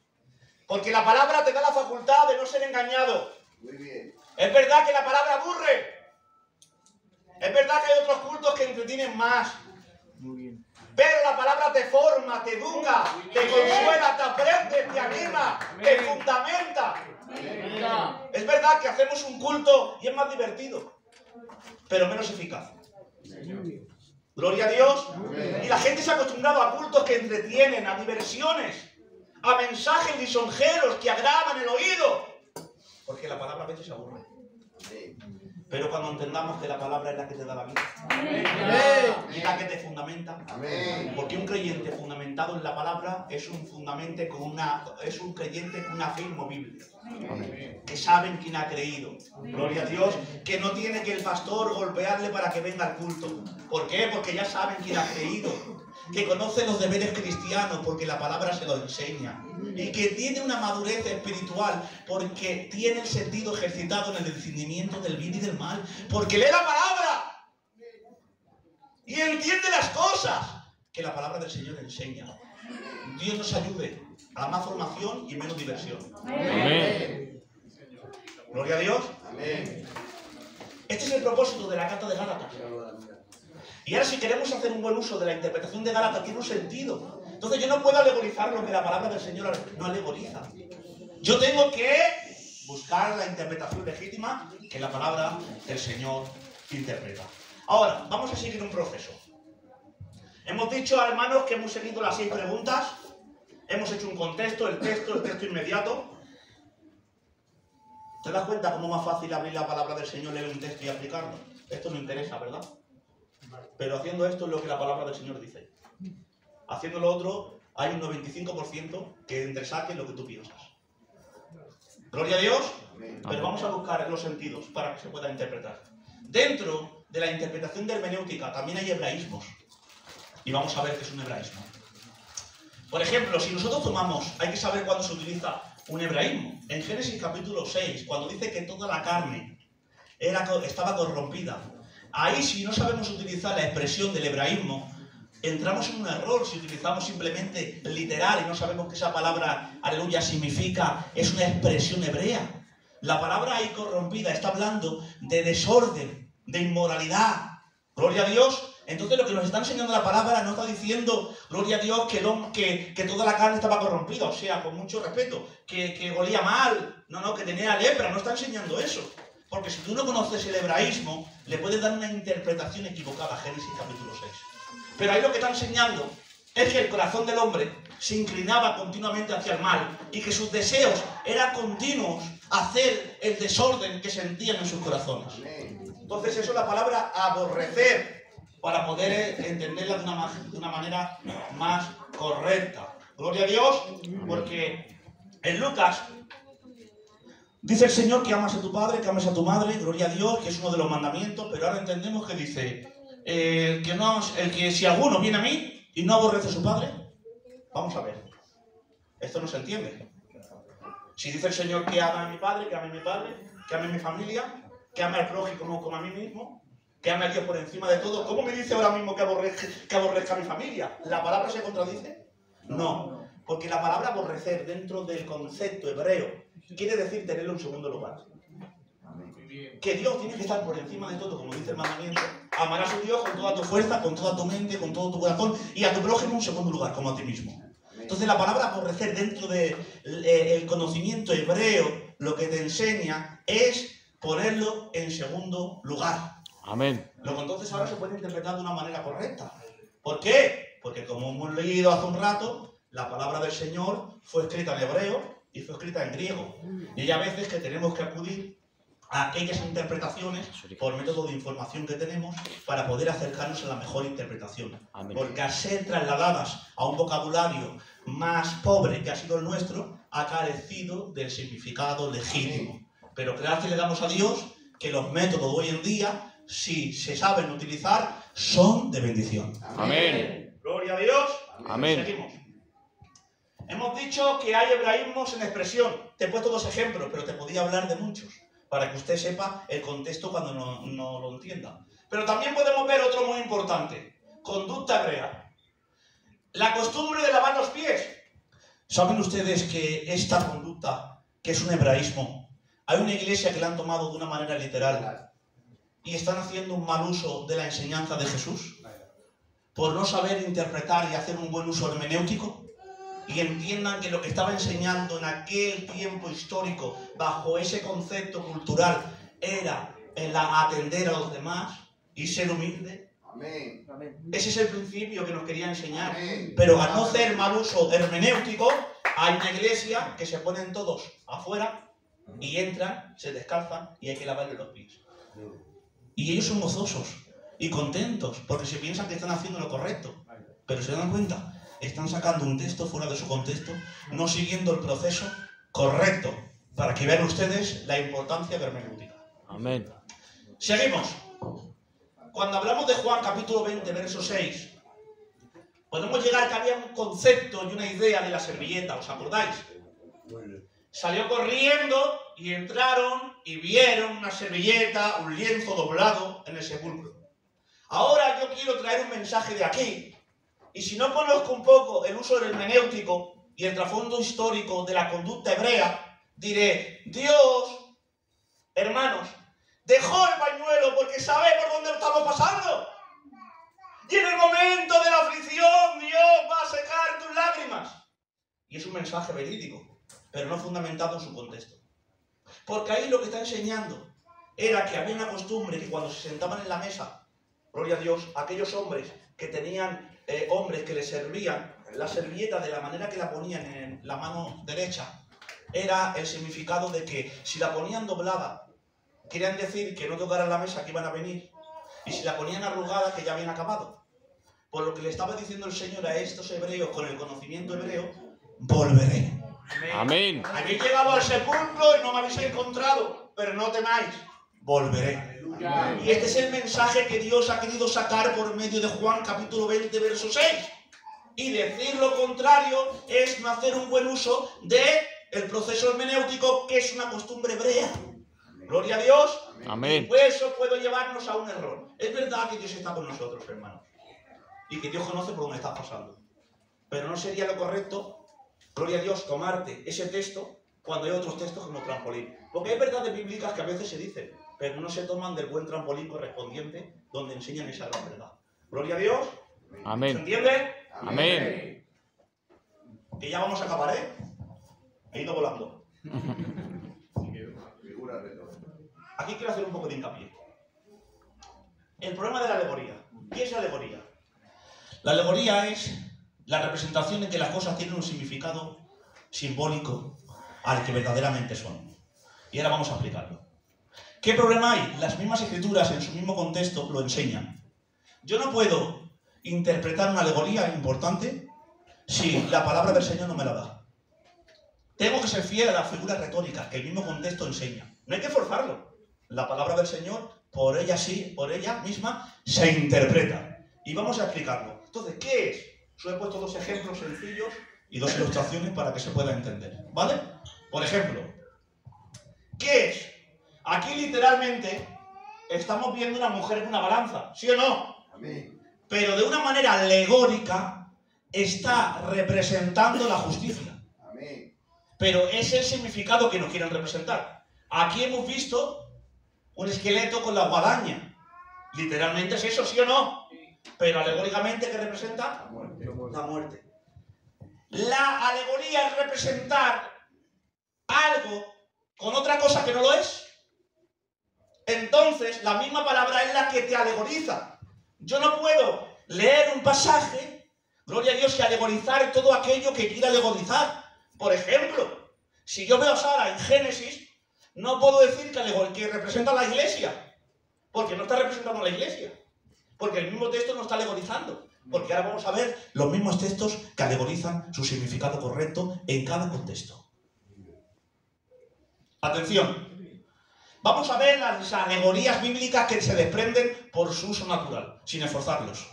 S3: Porque la palabra te da la facultad de no ser engañado.
S1: Muy bien.
S3: Es verdad que la palabra aburre. Es verdad que hay otros cultos que entretienen más. Pero la palabra te forma, te educa, te consuela, te aprende, te anima, te fundamenta. Es verdad que hacemos un culto y es más divertido, pero menos eficaz. Gloria a Dios. Y la gente se ha acostumbrado a cultos que entretienen, a diversiones, a mensajes lisonjeros que agravan el oído. Porque la palabra a veces se aburre. Pero cuando entendamos que la palabra es la que te da la vida, y la que te fundamenta, porque un creyente fundamentado en la palabra es un creyente con una fe inmovible, que saben quién ha creído, gloria a Dios, que no tiene que el pastor golpearle para que venga al culto. ¿Por qué? Porque ya saben quién ha creído, que conoce los deberes cristianos porque la palabra se lo enseña, y que tiene una madurez espiritual porque tiene el sentido ejercitado en el discernimiento del bien y del mal, porque lee la palabra y entiende las cosas que la palabra del Señor enseña. Dios nos ayude a más formación y menos diversión.
S4: Amén.
S3: Gloria a Dios.
S1: Amén.
S3: Este es el propósito de la carta de Gálatas. Y ahora, si queremos hacer un buen uso de la interpretación de Gálatas, tiene un sentido. Entonces yo no puedo alegorizar lo que la palabra del Señor no alegoriza. Yo tengo que buscar la interpretación legítima que la palabra del Señor interpreta. Ahora, vamos a seguir un proceso. Hemos dicho, hermanos, que hemos seguido las 6 preguntas. Hemos hecho un contexto, el texto inmediato. ¿Te das cuenta cómo es más fácil abrir la palabra del Señor, leer un texto y aplicarlo? Esto no interesa, ¿verdad? Pero haciendo esto es lo que la palabra del Señor dice. Haciendo lo otro, hay un 95% que entresaque lo que tú piensas. Gloria a Dios. Pero vamos a buscar los sentidos para que se pueda interpretar. Dentro de la interpretación de hermenéutica también hay hebraísmos. Y vamos a ver qué es un hebraísmo. Por ejemplo, si nosotros tomamos, hay que saber cuándo se utiliza un hebraísmo. En Génesis capítulo 6, cuando dice que toda la carne estaba corrompida. Ahí, si no sabemos utilizar la expresión del hebraísmo, entramos en un error si utilizamos simplemente literal y no sabemos que esa palabra, aleluya, significa, es una expresión hebrea. La palabra ahí corrompida está hablando de desorden, de inmoralidad. Gloria a Dios. Entonces lo que nos está enseñando la palabra no está diciendo, gloria a Dios, que toda la carne estaba corrompida, o sea, con mucho respeto, que olía mal, no, que tenía lepra, no está enseñando eso. Porque si tú no conoces el hebraísmo, le puedes dar una interpretación equivocada a Génesis capítulo 6. Pero ahí lo que está enseñando es que el corazón del hombre se inclinaba continuamente hacia el mal y que sus deseos eran continuos hacer el desorden que sentían en sus corazones. Entonces eso es la palabra aborrecer, para poder entenderla de una manera más correcta. Gloria a Dios, porque en Lucas dice el Señor que amas a tu padre, que ames a tu madre, gloria a Dios, que es uno de los mandamientos, pero ahora entendemos que dice el que si alguno viene a mí y no aborrece a su padre, vamos a ver, esto no se entiende. Si dice el Señor que ama a mi padre, que ame a mi padre, que ame a mi familia, que ame al prójimo como a mí mismo, que ame a Dios por encima de todo, ¿cómo me dice ahora mismo que aborrezca a mi familia? ¿La palabra se contradice? No, porque la palabra aborrecer dentro del concepto hebreo quiere decir tenerlo en segundo lugar. Que Dios tiene que estar por encima de todo, como dice el mandamiento. Amar a su Dios con toda tu fuerza, con toda tu mente, con todo tu corazón, y a tu prójimo en segundo lugar, como a ti mismo. Entonces la palabra aborrecer dentro del conocimiento hebreo lo que te enseña es ponerlo en segundo lugar.
S4: Amén.
S3: Lo que entonces ahora se puede interpretar de una manera correcta. ¿Por qué? Porque como hemos leído hace un rato, la palabra del Señor fue escrita en hebreo y fue escrita en griego. Y hay a veces que tenemos que acudir a aquellas interpretaciones por método de información que tenemos para poder acercarnos a la mejor interpretación.
S4: Amén.
S3: Porque al ser trasladadas a un vocabulario más pobre que ha sido el nuestro, ha carecido del significado legítimo. Pero gracias le damos a Dios que los métodos de hoy en día, si se saben utilizar, son de bendición.
S4: Amén.
S3: Gloria a Dios.
S4: Amén.
S3: Seguimos. Hemos dicho que hay hebraísmos en expresión. Te he puesto 2 ejemplos, pero te podía hablar de muchos, para que usted sepa el contexto cuando no lo entienda. Pero también podemos ver otro muy importante. Conducta hebrea. La costumbre de lavar los pies. ¿Saben ustedes que esta conducta, que es un hebraísmo, hay una iglesia que la han tomado de una manera literal y están haciendo un mal uso de la enseñanza de Jesús? Por no saber interpretar y hacer un buen uso hermenéutico, y entiendan que lo que estaba enseñando en aquel tiempo histórico, bajo ese concepto cultural, era el atender a los demás y ser humilde.
S1: Amén.
S3: Ese es el principio que nos quería enseñar.
S1: Amén.
S3: Pero al no hacer mal uso hermenéutico, hay una iglesia que se ponen todos afuera y entran, se descalzan y hay que lavarle los pies. Y ellos son gozosos y contentos porque se piensan que están haciendo lo correcto. Pero se dan cuenta, están sacando un texto fuera de su contexto, no siguiendo el proceso correcto, para que vean ustedes la importancia de la hermenéutica.
S4: Amén.
S3: Seguimos. Cuando hablamos de Juan capítulo 20, verso 6, podemos llegar a que había un concepto y una idea de la servilleta, ¿os acordáis? Salió corriendo y entraron y vieron una servilleta, un lienzo doblado en el sepulcro. Ahora yo quiero traer un mensaje de aquí, y si no conozco un poco el uso del hermenéutico y el trasfondo histórico de la conducta hebrea, diré, Dios, hermanos, dejó el pañuelo porque sabe por dónde estamos pasando. Y en el momento de la aflicción, Dios va a secar tus lágrimas. Y es un mensaje verídico, pero no fundamentado en su contexto. Porque ahí lo que está enseñando era que había una costumbre que cuando se sentaban en la mesa, gloria a Dios, aquellos hombres que tenían hombres que les servían, la servilleta de la manera que la ponían en la mano derecha, era el significado de que si la ponían doblada, querían decir que no tocaran la mesa, que iban a venir, y si la ponían arrugada, que ya habían acabado. Por lo que le estaba diciendo el Señor a estos hebreos, con el conocimiento hebreo, volveré.
S4: Amén.
S3: Habéis llegado al sepulcro y no me habéis encontrado, pero no temáis, volveré. Y este es el mensaje que Dios ha querido sacar por medio de Juan capítulo 20, verso 6. Y decir lo contrario es no hacer un buen uso del proceso hermenéutico, que es una costumbre hebrea. Gloria a Dios.
S4: Amén.
S3: Y pues eso puede llevarnos a un error. Es verdad que Dios está con nosotros, hermanos, y que Dios conoce por dónde estás pasando. Pero no sería lo correcto, gloria a Dios, tomarte ese texto cuando hay otros textos como trampolín. Porque hay verdades bíblicas que a veces se dicen, pero no se toman del buen trampolín correspondiente donde enseñan esa gran verdad. Gloria a Dios.
S4: Amén.
S3: ¿Se entiende?
S4: Amén.
S3: Que ya vamos a acabar, ¿eh? He ido volando. Aquí quiero hacer un poco de hincapié. El problema de la alegoría. ¿Qué es la alegoría? La alegoría es la representación en que las cosas tienen un significado simbólico al que verdaderamente son. Y ahora vamos a explicarlo. ¿Qué problema hay? Las mismas escrituras en su mismo contexto lo enseñan. Yo no puedo interpretar una alegoría importante si la palabra del Señor no me la da. Tengo que ser fiel a las figuras retóricas que el mismo contexto enseña. No hay que forzarlo. La palabra del Señor, por ella sí, por ella misma, se interpreta. Y vamos a explicarlo. Entonces, ¿qué es? Os he puesto dos ejemplos sencillos y dos ilustraciones para que se pueda entender. ¿Vale? Por ejemplo, ¿qué es? Aquí literalmente estamos viendo una mujer con una balanza, ¿sí o no?
S1: Amén.
S3: Pero de una manera alegórica está representando la justicia.
S1: Amén.
S3: Pero es el significado que nos quieren representar. Aquí hemos visto un esqueleto con la guadaña. Literalmente es eso, ¿sí o no? Pero alegóricamente, ¿qué representa?
S1: La muerte.
S3: La muerte. La alegoría es representar algo con otra cosa que no lo es. Entonces, la misma palabra es la que te alegoriza. Yo no puedo leer un pasaje, gloria a Dios, y alegorizar todo aquello que quiera alegorizar. Por ejemplo, si yo veo a Sara en Génesis, no puedo decir que representa a la iglesia, porque no está representando a la iglesia, porque el mismo texto no está alegorizando. Porque ahora vamos a ver los mismos textos que alegorizan su significado correcto en cada contexto. Atención. Vamos a ver las alegorías bíblicas que se desprenden por su uso natural, sin esforzarlos.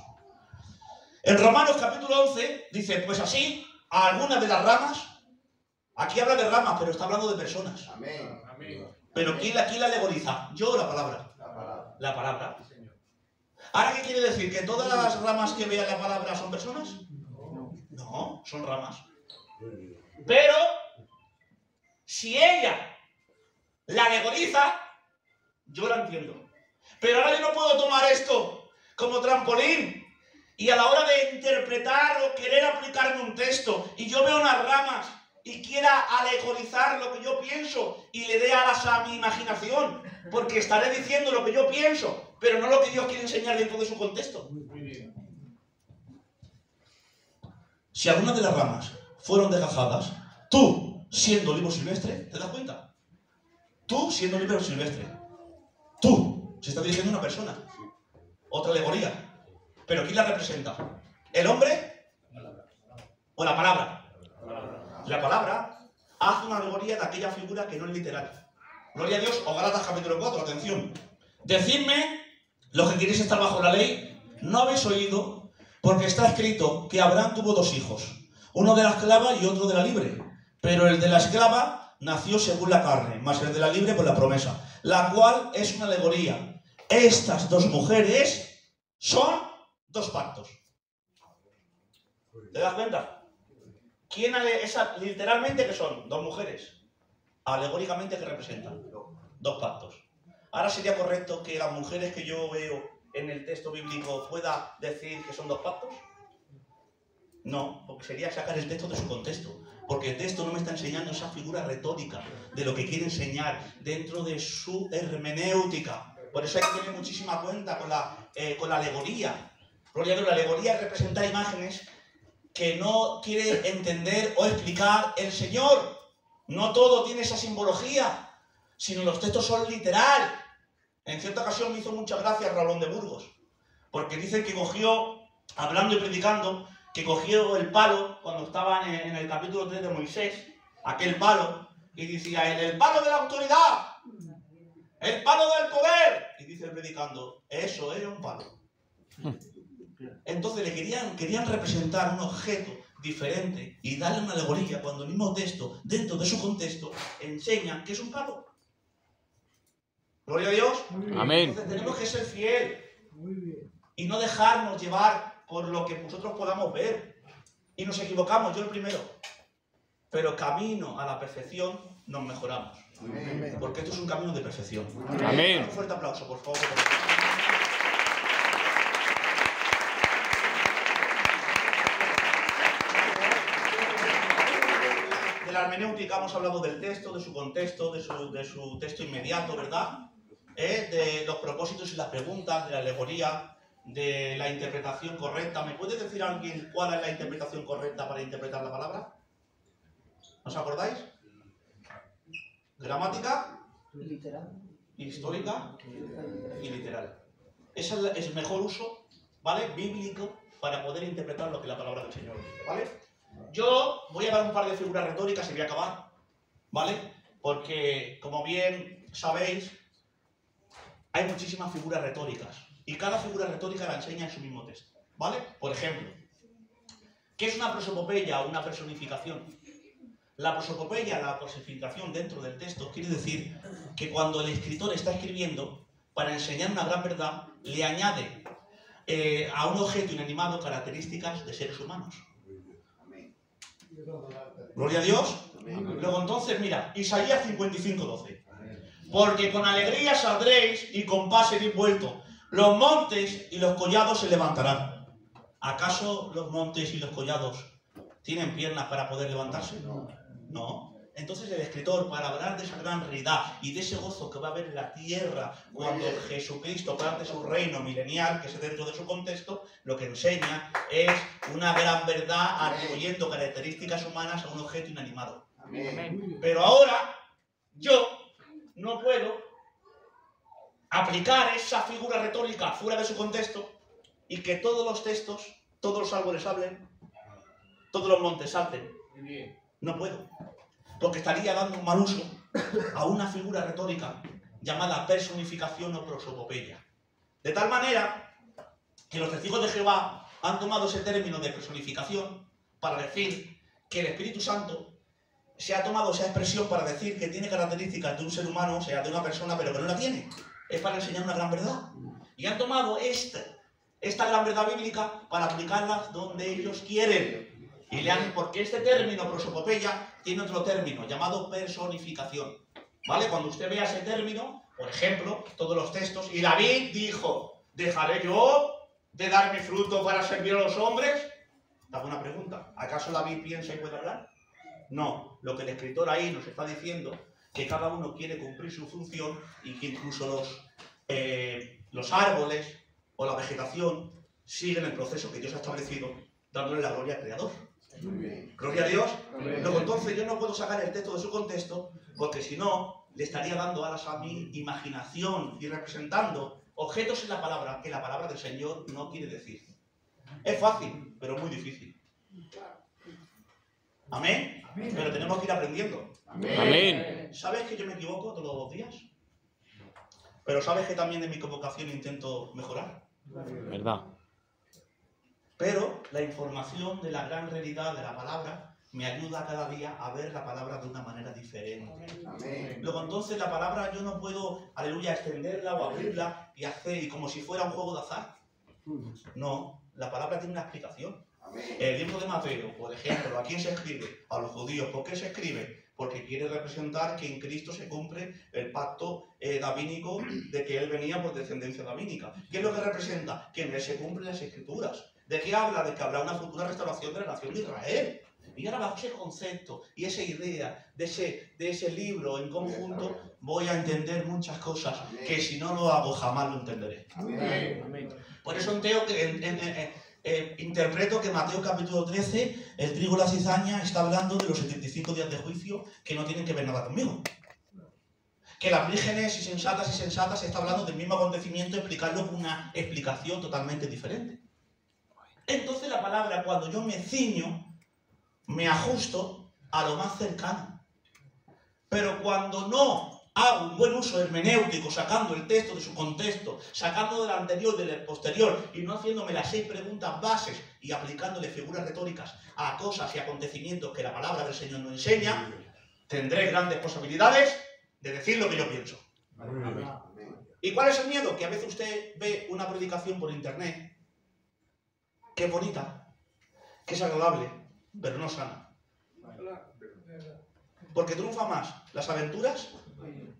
S3: En Romanos capítulo 11 dice, pues así, a algunas de las ramas, aquí habla de ramas, pero está hablando de personas.
S1: Amén.
S3: Pero ¿quién la alegoriza? Yo o la palabra?
S1: La palabra.
S3: La palabra. ¿Ahora qué quiere decir? ¿Que todas las ramas que vean la palabra son personas? No, son ramas. Pero, si ella la alegoriza, yo la entiendo. Pero ahora yo no puedo tomar esto como trampolín y a la hora de interpretar o querer aplicarme un texto y yo veo unas ramas y quiera alegorizar lo que yo pienso y le dé alas a mi imaginación, porque estaré diciendo lo que yo pienso, pero no lo que Dios quiere enseñar dentro de su contexto. Si algunas de las ramas fueron desgajadas, tú, siendo olivo silvestre, ¿te das cuenta? Tú, siendo olivo silvestre. Tú, se está dirigiendo a una persona. Otra alegoría. ¿Pero quién la representa? ¿El hombre o la palabra? La palabra hace una alegoría de aquella figura que no es literal. Gloria a Dios, o Gálatas capítulo 4, atención. Decidme, los que queréis estar bajo la ley, ¿no habéis oído? Porque está escrito que Abraham tuvo dos hijos, uno de la esclava y otro de la libre. Pero el de la esclava nació según la carne, más el de la libre por la promesa, la cual es una alegoría. Estas dos mujeres son dos pactos. ¿Te das cuenta? Literalmente, ¿qué son? Dos mujeres. Alegóricamente, ¿qué representan? Dos pactos. Ahora sería correcto que las mujeres que yo veo en el texto bíblico pueda decir que son dos pactos. No, porque sería sacar el texto de su contexto. Porque el texto no me está enseñando esa figura retórica de lo que quiere enseñar dentro de su hermenéutica. Por eso hay que tener muchísima cuenta con la alegoría. Gloria a Dios, la alegoría es representar imágenes que no quiere entender o explicar el Señor. No todo tiene esa simbología, sino los textos son literal. En cierta ocasión me hizo mucha gracia Rolón de Burgos, porque dice que cogió, hablando y predicando, que cogió el palo cuando estaban en el capítulo 3 de Moisés, aquel palo, y decía él, el palo de la autoridad, el palo del poder. Y dice el predicando, eso era un palo. Entonces le querían representar un objeto diferente y darle una alegoría cuando el mismo texto, dentro de su contexto, enseña que es un palo. Gloria a Dios.
S4: Amén.
S3: Entonces tenemos que ser fiel y no dejarnos llevar por lo que nosotros podamos ver. Y nos equivocamos, yo el primero. Pero camino a la perfección nos mejoramos. Amén. Porque esto es un camino de perfección.
S4: Amén.
S3: Un fuerte aplauso, por favor. De la hermenéutica hemos hablado del texto, de su contexto, de su texto inmediato, ¿verdad? De los propósitos y las preguntas, de la alegoría, de la interpretación correcta. ¿Me puede decir alguien cuál es la interpretación correcta para interpretar la palabra? ¿Os acordáis? Gramática,
S2: Literal.
S3: histórica y literal. Ese es el mejor uso, ¿vale? Bíblico para poder interpretar lo que la palabra del Señor dice, ¿vale? Yo voy a dar un par de figuras retóricas y voy a acabar, ¿vale? Porque, como bien sabéis, hay muchísimas figuras retóricas y cada figura retórica la enseña en su mismo texto, ¿vale? Por ejemplo, ¿qué es una prosopopeya o una personificación? La prosopopeya, la personificación dentro del texto, quiere decir que cuando el escritor está escribiendo, para enseñar una gran verdad, le añade a un objeto inanimado características de seres humanos. Gloria a Dios. Luego entonces, mira, Isaías 55:12. Porque con alegría saldréis y con paz seréis vueltos. Los montes y los collados se levantarán. ¿Acaso los montes y los collados tienen piernas para poder levantarse? No. Entonces el escritor, para hablar de esa gran realidad y de ese gozo que va a haber en la tierra cuando Jesucristo parte su reino milenial, que es dentro de su contexto, lo que enseña es una gran verdad atribuyendo características humanas a un objeto inanimado. Amén. Pero ahora yo no puedo aplicar esa figura retórica fuera de su contexto y que todos los textos, todos los árboles hablen, todos los montes salten. No puedo. Porque estaría dando un mal uso a una figura retórica llamada personificación o prosopopeya. De tal manera que los testigos de Jehová han tomado ese término de personificación para decir que el Espíritu Santo se ha tomado esa expresión para decir que tiene características de un ser humano, o sea, de una persona, pero que no la tiene. Es para enseñar una gran verdad. Y han tomado esta gran verdad bíblica para aplicarla donde ellos quieren. Y lean, porque este término, prosopopeya, tiene otro término llamado personificación. ¿Vale? Cuando usted vea ese término, por ejemplo, todos los textos, y David dijo, ¿dejaré yo de dar mi fruto para servir a los hombres? Te hago una pregunta. ¿Acaso David piensa y puede hablar? No. Lo que el escritor ahí nos está diciendo, que cada uno quiere cumplir su función y que incluso los árboles o la vegetación siguen el proceso que Dios ha establecido, dándole la gloria al Creador. Gloria a Dios. Luego, entonces yo no puedo sacar el texto de su contexto, porque si no, le estaría dando alas a mi imaginación y representando objetos en la palabra que la palabra del Señor no quiere decir. Es fácil, pero muy difícil. ¿Amén? Pero tenemos que ir aprendiendo.
S4: Amén.
S3: ¿Sabes que yo me equivoco todos los días? Pero ¿sabes que también en mi equivocación intento mejorar?
S4: ¿Verdad?
S3: Pero la información de la gran realidad de la palabra me ayuda cada día a ver la palabra de una manera diferente. Luego entonces la palabra yo no puedo, aleluya, extenderla o abrirla y hacer y como si fuera un juego de azar. No, la palabra tiene una explicación. El libro de Mateo, por ejemplo, ¿a quién se escribe? A los judíos. ¿Por qué se escribe? Porque quiere representar que en Cristo se cumple el pacto davínico de que Él venía por descendencia davínica. ¿Qué es lo que representa? Que en Él se cumplen las Escrituras. ¿De qué habla? De que habrá una futura restauración de la nación de Israel. Y ahora bajo ese concepto y esa idea de ese libro en conjunto voy a entender muchas cosas que si no lo hago jamás lo entenderé. Por eso interpreto que Mateo capítulo 13, el trigo y la cizaña, está hablando de los 75 días de juicio que no tienen que ver nada conmigo. Que las vírgenes y sensatas está hablando del mismo acontecimiento, explicarlo con una explicación totalmente diferente. Entonces la palabra, cuando yo me ciño, me ajusto a lo más cercano. Pero cuando no hago un buen uso hermenéutico, sacando el texto de su contexto, sacando del anterior y del posterior, y no haciéndome las 6 preguntas bases y aplicándole figuras retóricas a cosas y acontecimientos que la palabra del Señor nos enseña, tendré grandes posibilidades de decir lo que yo pienso. ¿Y cuál es el miedo? Que a veces usted ve una predicación por internet que es bonita, que es agradable, pero no sana. Porque triunfa más las aventuras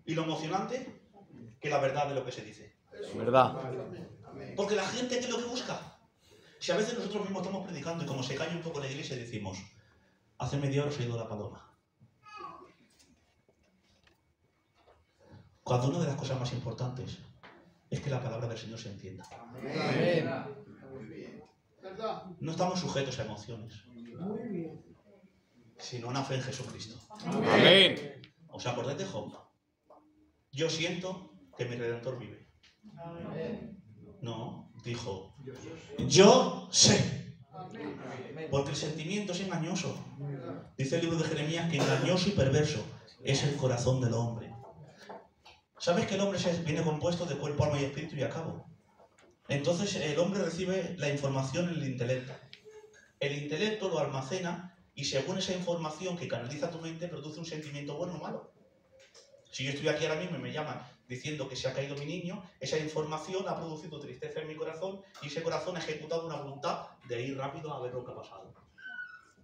S3: y lo emocionante que la verdad de lo que se dice.
S4: ¿Verdad?
S3: Porque la gente, ¿qué es lo que busca? Si a veces nosotros mismos estamos predicando y como se cae un poco la iglesia decimos, hace media hora os he ido la paloma. Cuando una de las cosas más importantes es que la palabra del Señor se entienda. No estamos sujetos a emociones, sino a una fe en Jesucristo.
S4: Amén.
S3: ¿Os acordáis de Job? Yo siento que mi Redentor vive. No, dijo, yo sé. Porque el sentimiento es engañoso. Dice el libro de Jeremías que engañoso y perverso es el corazón del hombre. ¿Sabes que el hombre viene compuesto de cuerpo, alma y espíritu y acabo? Entonces el hombre recibe la información en el intelecto. El intelecto lo almacena y según esa información que canaliza tu mente produce un sentimiento bueno o malo. Si yo estoy aquí ahora mismo y me llaman diciendo que se ha caído mi niño, esa información ha producido tristeza en mi corazón y ese corazón ha ejecutado una voluntad de ir rápido a ver lo que ha pasado.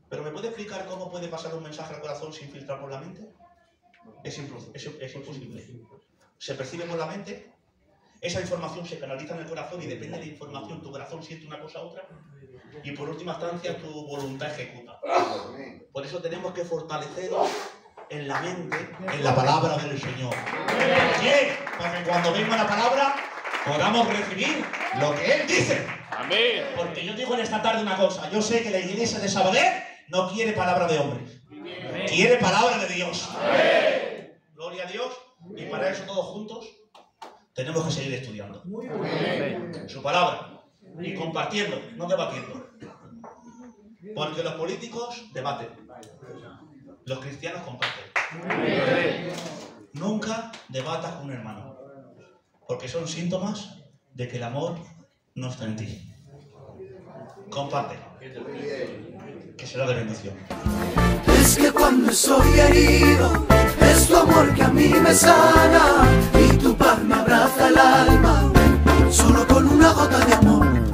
S3: ¿Pero me puede explicar cómo puede pasar un mensaje al corazón sin filtrar por la mente? Es imposible. Se percibe por la mente, esa información se canaliza en el corazón y depende de la información, tu corazón siente una cosa u otra y por última instancia tu voluntad ejecuta. Por eso tenemos que fortaleceros en la mente, en la palabra del Señor. ¿Por qué? Para que cuando venga la palabra podamos recibir lo que Él dice.
S4: Amén.
S3: Porque yo digo en esta tarde una cosa, yo sé que la iglesia de Sabadell no quiere palabra de hombres, quiere palabra de Dios. Amén. Gloria a Dios. Y para eso todos juntos tenemos que seguir estudiando su palabra y compartiendo, no debatiendo. Porque los políticos debaten, los cristianos comparten. Nunca debatas con un hermano, porque son síntomas de que el amor no está en ti. Comparte, que será de bendición.
S5: Es que cuando soy herido, es tu amor que a mí me sana y tu paz me abraza el alma, solo con una gota de amor.